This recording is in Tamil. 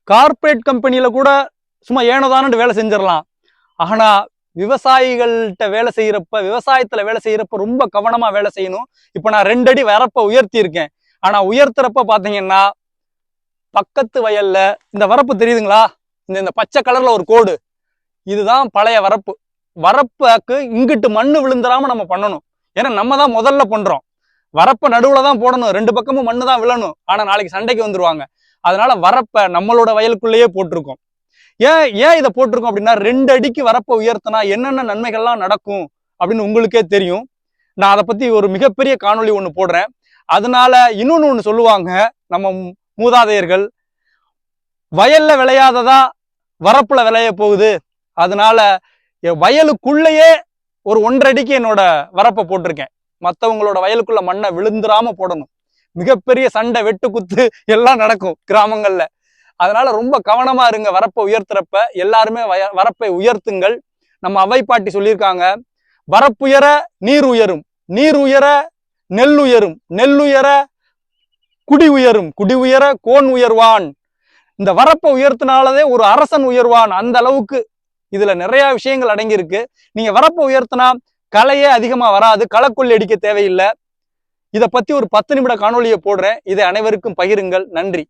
கார்ப்பரேட் கம்பெனியில கூட சும்மா ஏனோதானு வேலை செஞ்சிடலாம். ஆனா விவசாயிகள்கிட்ட வேலை செய்யறப்ப, விவசாயத்துல வேலை செய்யறப்ப ரொம்ப கவனமா வேலை செய்யணும். இப்ப நான் 2 அடி வரப்ப உயர்த்தி இருக்கேன். ஆனா உயர்த்துறப்ப பாத்தீங்கன்னா பக்கத்து வயல்ல இந்த வரப்பு தெரியுதுங்களா, இந்த பச்சை கலர்ல ஒரு கோடு, இதுதான் பழைய வரப்பு. வரப்புக்கு இங்கிட்டு மண்ணு விழுந்துராம நம்ம பண்ணணும். ஏன்னா நம்ம தான் முதல்ல பண்றோம். வரப்ப நடுவுல தான் போடணும், 2 பக்கமும் மண்ணு தான் விழணும். ஆனா நாளைக்கு சண்டைக்கு வந்துருவாங்க. அதனால வரப்ப நம்மளோட வயலுக்குள்ளேயே போட்டிருக்கோம். ஏன் இதை போட்டிருக்கோம் அப்படின்னா, 2 அடிக்கு வரப்ப உயர்த்தினா என்னென்ன நன்மைகள்லாம் நடக்கும் அப்படின்னு உங்களுக்கே தெரியும். நான் அதை பத்தி ஒரு மிகப்பெரிய காணொளி ஒண்ணு போடுறேன். அதனால இன்னொன்னு ஒண்ணு சொல்லுவாங்க நம்ம மூதாதையர்கள், வயல்ல விளையாததா வரப்புல விளைய போகுது. அதனால வயலுக்குள்ளேயே ஒரு 1.5 அடிக்கு என்னோட வரப்பை போட்டிருக்கேன். மற்றவங்களோட வயலுக்குள்ள மண்ணை விழுந்துராம போடணும். மிகப்பெரிய சண்டை, வெட்டு குத்து எல்லாம் நடக்கும் கிராமங்கள்ல. அதனால ரொம்ப கவனமா இருங்க. வரப்பை உயர்த்துறப்ப எல்லாருமே வரப்பை உயர்த்துங்கள். நம்ம அவை பாட்டி சொல்லியிருக்காங்க, வரப்புயர நீர் உயரும், நீர் உயர நெல் உயரும், நெல் உயர குடி உயரும், குடி உயர கோன் உயர்வான். இந்த வரப்பை உயர்த்தினாலதே ஒரு அரசன் உயர்வான். அந்த அளவுக்கு இதுல நிறைய விஷயங்கள் அடங்கி இருக்கு. நீங்க வரப்பை உயர்த்தினா களையே அதிகமா வராது, களக்கொல்லி அடிக்க தேவையில்லை. இதை பத்தி ஒரு 10 நிமிட காணொலியை போடுறேன். இதை அனைவருக்கும் பகிருங்கள். நன்றி.